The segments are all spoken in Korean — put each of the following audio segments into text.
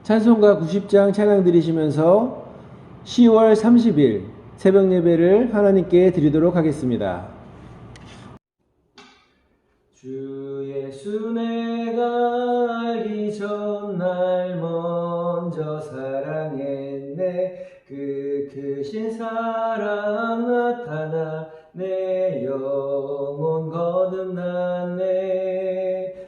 찬송가 90장 찬양 드리시면서 10월 30일 새벽 예배를 하나님께 드리도록 하겠습니다. 주 예수 내가 알기 전날 먼저 사랑했네. 그 크신 사랑 나타나 내 영혼 거듭났네.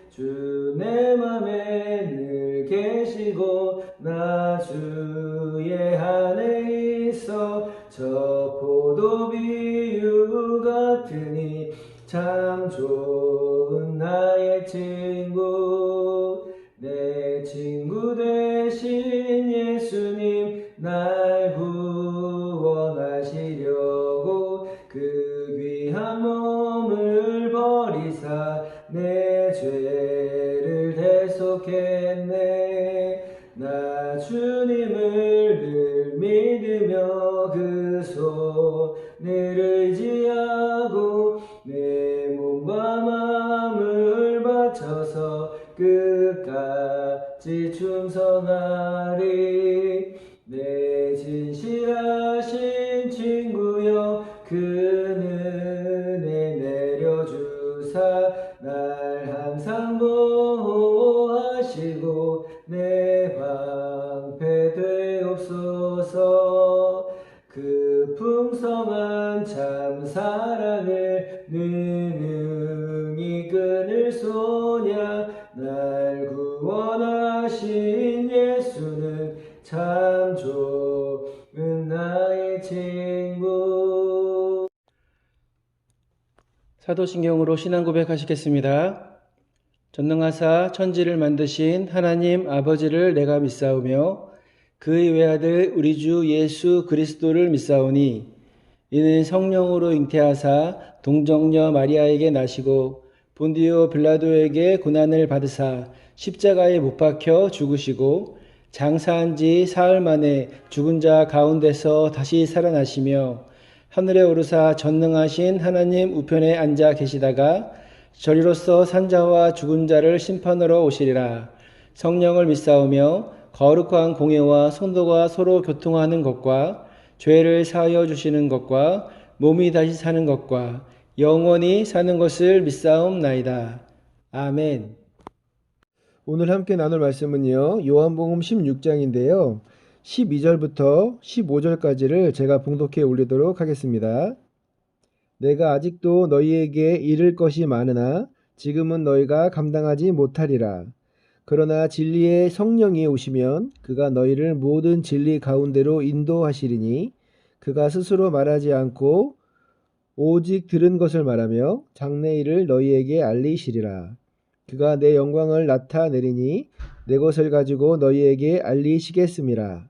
주 내 맘에 늘 계시고 나 주의 안에 있어. 저 포도 비유 같으니 참 좋은 나의 친구. 내 친구 되신 예수님 날 구원하시려고 그 귀한 몸을 버리사 내 죄를 대속했네. 나 주님을 늘 믿으며 그 손을 의지하고 내 몸과 마음을 바쳐서 끝까지 충성하리. 내 진실하신 친구여 그 은혜 내려주사 날 항상 보호하시고 내 방패 되옵소서. 그 풍성한 참 사랑을 능히 끊을 소냐. 날 구원하신 예수는 참 좋은 나의 친구. 사도신경으로 신앙 고백하시겠습니다. 전능하사 천지를 만드신 하나님 아버지를 내가 믿사오며 그의 외아들 우리 주 예수 그리스도를 믿사오니 이는 성령으로 잉태하사 동정녀 마리아에게 나시고 본디오 빌라도에게 고난을 받으사 십자가에 못 박혀 죽으시고 장사한 지 사흘 만에 죽은 자 가운데서 다시 살아나시며 하늘에 오르사 전능하신 하나님 우편에 앉아 계시다가 저리로서 산자와 죽은 자를 심판하러 오시리라. 성령을 믿사오며 거룩한 공예와 성도가 서로 교통하는 것과 죄를 사하여 주시는 것과 몸이 다시 사는 것과 영원히 사는 것을 믿사옵나이다. 아멘. 오늘 함께 나눌 말씀은요, 요한복음 16장인데요. 12절부터 15절까지를 제가 봉독해 올리도록 하겠습니다. 내가 아직도 너희에게 이를 것이 많으나 지금은 너희가 감당하지 못하리라. 그러나 진리의 성령이 오시면 그가 너희를 모든 진리 가운데로 인도하시리니 그가 스스로 말하지 않고 오직 들은 것을 말하며 장래일을 너희에게 알리시리라. 그가 내 영광을 나타내리니 내 것을 가지고 너희에게 알리시겠음이라.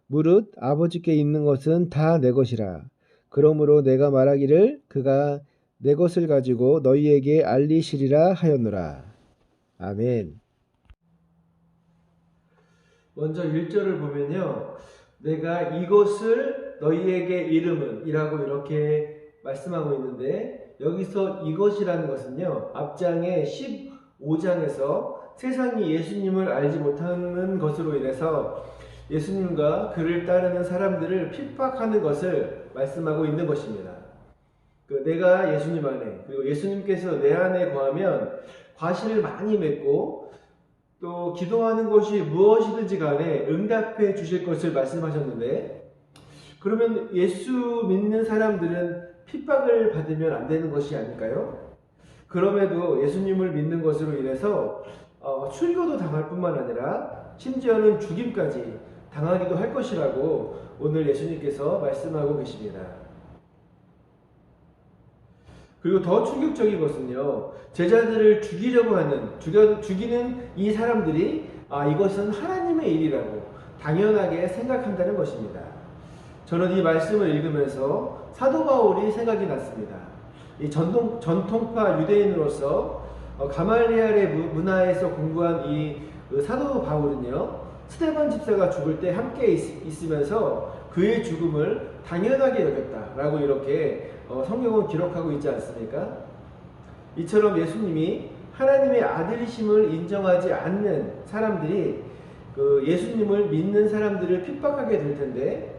무릇 아버지께 있는 것은 다 내 것이라. 그러므로 내가 말하기를 그가 내 것을 가지고 너희에게 알리시리라 하였노라. 아멘. 먼저 1절을 보면요, 내가 이것을 너희에게 이름은 이라고 이렇게 말씀하고 있는데, 여기서 이것이라는 것은요, 앞장에 15장에서 세상이 예수님을 알지 못하는 것으로 인해서 예수님과 그를 따르는 사람들을 핍박하는 것을 말씀하고 있는 것입니다. 내가 예수님 안에, 그리고 예수님께서 내 안에 거하면 과실을 많이 맺고 또 기도하는 것이 무엇이든지 간에 응답해 주실 것을 말씀하셨는데, 그러면 예수 믿는 사람들은 핍박을 받으면 안 되는 것이 아닐까요? 그럼에도 예수님을 믿는 것으로 인해서 출교도 당할 뿐만 아니라 심지어는 죽임까지 당하기도 할 것이라고 오늘 예수님께서 말씀하고 계십니다. 그리고 더 충격적인 것은요, 제자들을 죽이려고 하는, 죽이는 이 사람들이 이것은 하나님의 일이라고 당연하게 생각한다는 것입니다. 저는 이 말씀을 읽으면서 사도 바울이 생각이 났습니다. 이 전통파 유대인으로서 가말리엘의 문화에서 공부한 이 사도 바울은요, 스데반 집사가 죽을 때 함께 있으면서 그의 죽음을 당연하게 여겼다라고 이렇게 성경은 기록하고 있지 않습니까? 이처럼 예수님이 하나님의 아들이심을 인정하지 않는 사람들이 그 예수님을 믿는 사람들을 핍박하게 될 텐데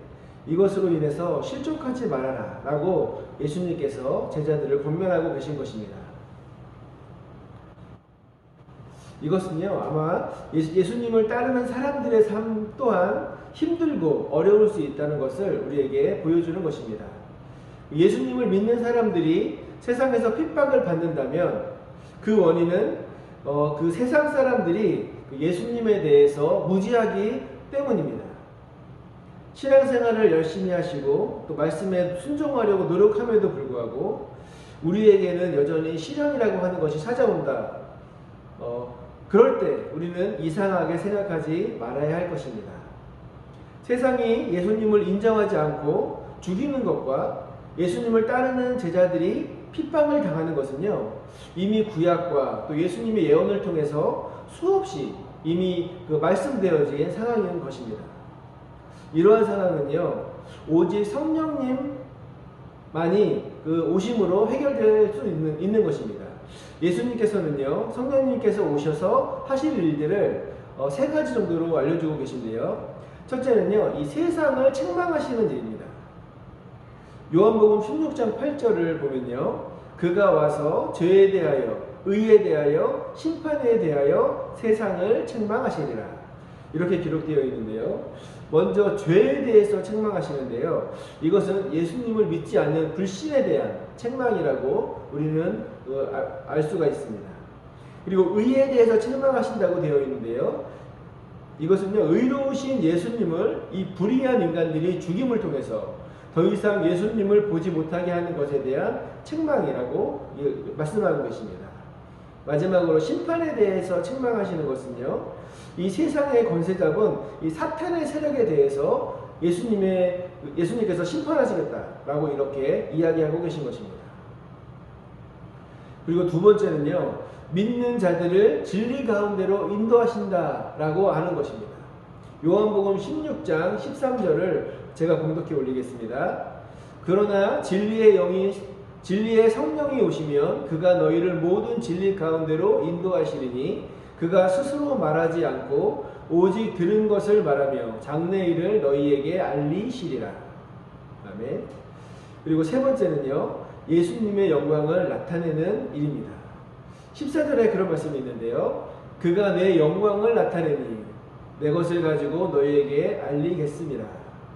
이것으로 인해서 실족하지 말아라 라고 예수님께서 제자들을 권면하고 계신 것입니다. 이것은요, 아마 예수님을 따르는 사람들의 삶 또한 힘들고 어려울 수 있다는 것을 우리에게 보여주는 것입니다. 예수님을 믿는 사람들이 세상에서 핍박을 받는다면 그 원인은 그 세상 사람들이 예수님에 대해서 무지하기 때문입니다. 신앙생활을 열심히 하시고 또 말씀에 순종하려고 노력함에도 불구하고 우리에게는 여전히 시련이라고 하는 것이 찾아온다. 그럴 때 우리는 이상하게 생각하지 말아야 할 것입니다. 세상이 예수님을 인정하지 않고 죽이는 것과 예수님을 따르는 제자들이 핍박을 당하는 것은요, 이미 구약과 또 예수님의 예언을 통해서 수없이 이미 말씀되어진 상황인 것입니다. 이러한 상황은요, 오직 성령님만이 오심으로 해결될 수 있는 것입니다. 예수님께서는요, 성령님께서 오셔서 하실 일들을 세 가지 정도로 알려주고 계신데요. 첫째는요, 이 세상을 책망하시는 일입니다. 요한복음 16장 8절을 보면요, 그가 와서 죄에 대하여, 의에 대하여, 심판에 대하여 세상을 책망하시리라. 이렇게 기록되어 있는데요. 먼저 죄에 대해서 책망하시는데요. 이것은 예수님을 믿지 않는 불신에 대한 책망이라고 우리는 알 수가 있습니다. 그리고 의에 대해서 책망하신다고 되어 있는데요. 이것은요, 의로우신 예수님을 이 불의한 인간들이 죽임을 통해서 더 이상 예수님을 보지 못하게 하는 것에 대한 책망이라고 말씀하고 계십니다. 마지막으로 심판에 대해서 책망하시는 것은요, 이 세상의 권세 잡은 이 사탄의 세력에 대해서 예수님께서 심판하시겠다라고 이렇게 이야기하고 계신 것입니다. 그리고 두 번째는요, 믿는 자들을 진리 가운데로 인도하신다라고 하는 것입니다. 요한복음 16장 13절을 제가 봉독해 올리겠습니다. 그러나 진리의 성령이 오시면 그가 너희를 모든 진리 가운데로 인도하시리니 그가 스스로 말하지 않고 오직 들은 것을 말하며 장래 일을 너희에게 알리시리라. 아멘. 그리고 세 번째는요, 예수님의 영광을 나타내는 일입니다. 14절에 그런 말씀이 있는데요. 그가 내 영광을 나타내니 내 것을 가지고 너희에게 알리겠습니다.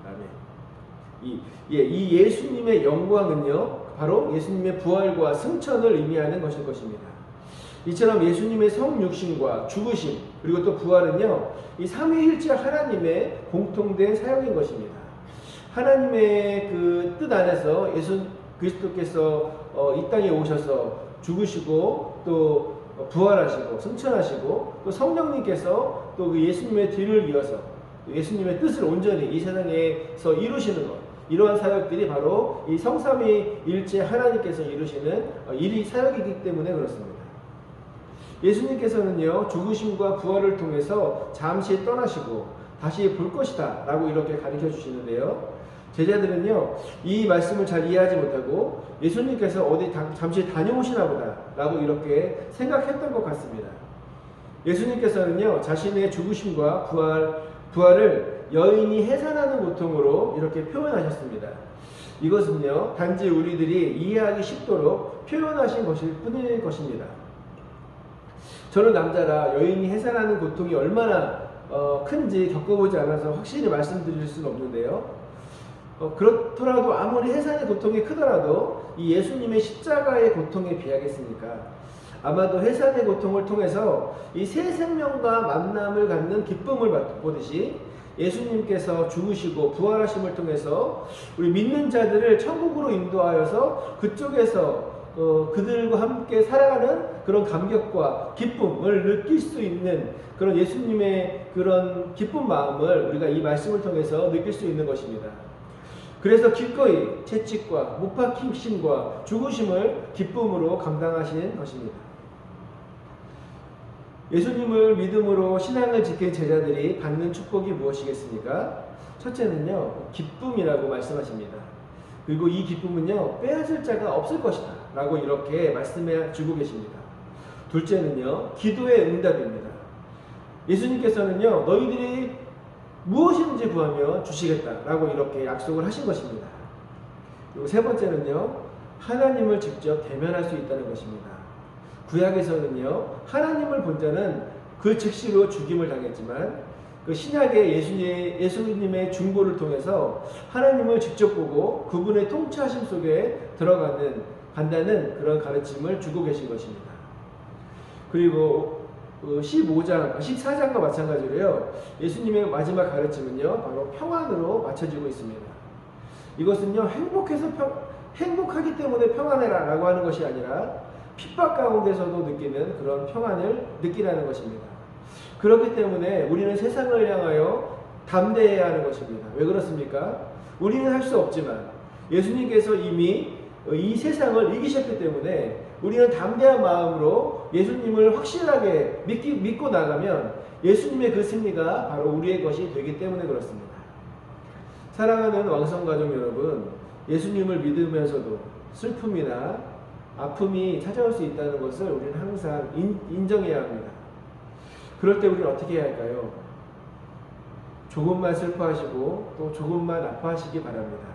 아멘. 이 예수님의 영광은요, 바로 예수님의 부활과 승천을 의미하는 것일 것입니다. 이처럼 예수님의 성육신과 죽으심 그리고 또 부활은요, 이 삼위일체 하나님의 공통된 사역인 것입니다. 하나님의 그 뜻 안에서 예수 그리스도께서 이 땅에 오셔서 죽으시고 또 부활하시고 승천하시고 또 성령님께서 또 그 예수님의 뒤를 이어서 예수님의 뜻을 온전히 이 세상에서 이루시는 것, 이러한 사역들이 바로 이 성삼위일체 하나님께서 이루시는 일이 사역이기 때문에 그렇습니다. 예수님께서는요, 죽으심과 부활을 통해서 잠시 떠나시고 다시 볼 것이다 라고 이렇게 가르쳐 주시는데요. 제자들은요, 이 말씀을 잘 이해하지 못하고 예수님께서 어디 잠시 다녀오시나 보다 라고 이렇게 생각했던 것 같습니다. 예수님께서는요, 자신의 죽으심과 부활을 여인이 해산하는 고통으로 이렇게 표현하셨습니다. 이것은요, 단지 우리들이 이해하기 쉽도록 표현하신 것일 뿐일 것입니다. 저는 남자라 여인이 해산하는 고통이 얼마나 큰지 겪어보지 않아서 확실히 말씀드릴 수는 없는데요. 그렇더라도 아무리 해산의 고통이 크더라도 이 예수님의 십자가의 고통에 비하겠습니까? 아마도 해산의 고통을 통해서 이 새 생명과 만남을 갖는 기쁨을 맛보듯이 예수님께서 죽으시고 부활하심을 통해서 우리 믿는 자들을 천국으로 인도하여서 그쪽에서 그들과 함께 살아가는 그런 감격과 기쁨을 느낄 수 있는 그런 예수님의 그런 기쁜 마음을 우리가 이 말씀을 통해서 느낄 수 있는 것입니다. 그래서 기꺼이 채찍과 못 박히심과 죽으심을 기쁨으로 감당하시는 것입니다. 예수님을 믿음으로 신앙을 지킨 제자들이 받는 축복이 무엇이겠습니까? 첫째는요, 기쁨이라고 말씀하십니다. 그리고 이 기쁨은요, 빼앗을 자가 없을 것이다 라고 이렇게 말씀해 주고 계십니다. 둘째는요, 기도의 응답입니다. 예수님께서는요, 너희들이 무엇이든지 구하면 주시겠다라고 이렇게 약속을 하신 것입니다. 그리고 세 번째는요, 하나님을 직접 대면할 수 있다는 것입니다. 구약에서는요, 하나님을 본 자는 그 즉시로 죽임을 당했지만 그 신약의 예수님의 중보를 통해서 하나님을 직접 보고 그분의 통치하심 속에 간다는 그런 가르침을 주고 계신 것입니다. 그리고 14장과 마찬가지로요, 예수님의 마지막 가르침은요, 바로 평안으로 맞춰지고 있습니다. 이것은요, 행복하기 때문에 평안해라 라고 하는 것이 아니라 핍박 가운데서도 느끼는 그런 평안을 느끼라는 것입니다. 그렇기 때문에 우리는 세상을 향하여 담대해야 하는 것입니다. 왜 그렇습니까? 우리는 할 수 없지만 예수님께서 이미 이 세상을 이기셨기 때문에 우리는 담대한 마음으로 예수님을 확실하게 믿고 나가면 예수님의 그 승리가 바로 우리의 것이 되기 때문에 그렇습니다. 사랑하는 왕성가족 여러분, 예수님을 믿으면서도 슬픔이나 아픔이 찾아올 수 있다는 것을 우리는 항상 인정해야 합니다. 그럴 때 우리는 어떻게 해야 할까요? 조금만 슬퍼하시고 또 조금만 아파하시기 바랍니다.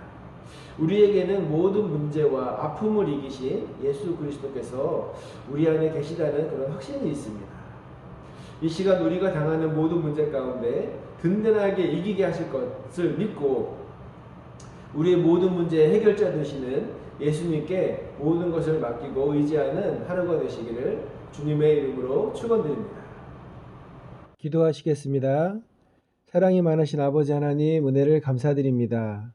우리에게는 모든 문제와 아픔을 이기신 예수 그리스도께서 우리 안에 계시다는 그런 확신이 있습니다. 이 시간 우리가 당하는 모든 문제 가운데 든든하게 이기게 하실 것을 믿고 우리의 모든 문제의 해결자 되시는 예수님께 모든 것을 맡기고 의지하는 하루가 되시기를 주님의 이름으로 축원드립니다. 기도하시겠습니다. 사랑이 많으신 아버지 하나님, 은혜를 감사드립니다.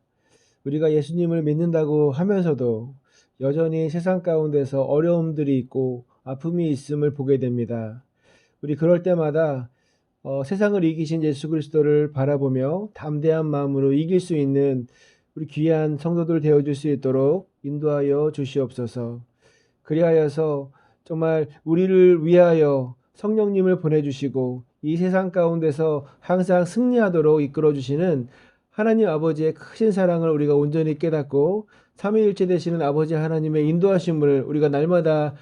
우리가 예수님을 믿는다고 하면서도 여전히 세상 가운데서 어려움들이 있고 아픔이 있음을 보게 됩니다. 우리 그럴 때마다 세상을 이기신 예수 그리스도를 바라보며 담대한 마음으로 이길 수 있는 우리 귀한 성도들 되어줄 수 있도록 인도하여 주시옵소서. 그리하여서 정말 우리를 위하여 성령님을 보내주시고 이 세상 가운데서 항상 승리하도록 이끌어주시는 하나님 아버지의 크신 사랑을 우리가 온전히 깨닫고 삼위일체 되시는 아버지 하나님의 인도하심을 우리가 날마다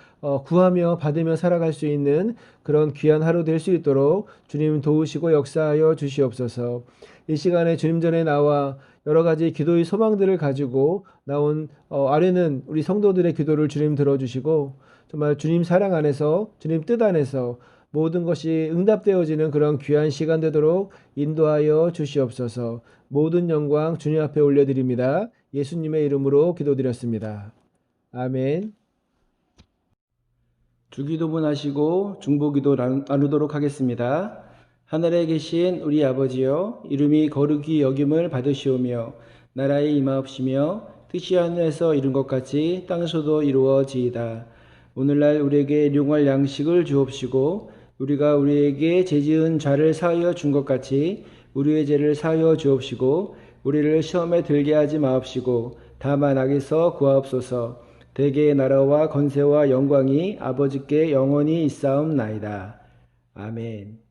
구하며 받으며 살아갈 수 있는 그런 귀한 하루 될 수 있도록 주님 도우시고 역사하여 주시옵소서. 이 시간에 주님 전에 나와 여러 가지 기도의 소망들을 가지고 나온 아뢰는 우리 성도들의 기도를 주님 들어주시고 정말 주님 사랑 안에서 주님 뜻 안에서 모든 것이 응답되어지는 그런 귀한 시간 되도록 인도하여 주시옵소서. 모든 영광 주님 앞에 올려드립니다. 예수님의 이름으로 기도드렸습니다. 아멘. 주기도문 하시고 중보기도 나누도록 하겠습니다. 하늘에 계신 우리 아버지여, 이름이 거룩히 여김을 받으시오며 나라의 임하옵시며 뜻이 하늘에서 이룬 것 같이 땅에서도 이루어지이다. 오늘날 우리에게 일용할 양식을 주옵시고 우리가 우리에게 죄지은 죄를 사하여 준 것 같이 우리의 죄를 사하여 주옵시고 우리를 시험에 들게 하지 마옵시고 다만 악에서 구하옵소서. 대개의 나라와 건세와 영광이 아버지께 영원히 있사옵나이다. 아멘.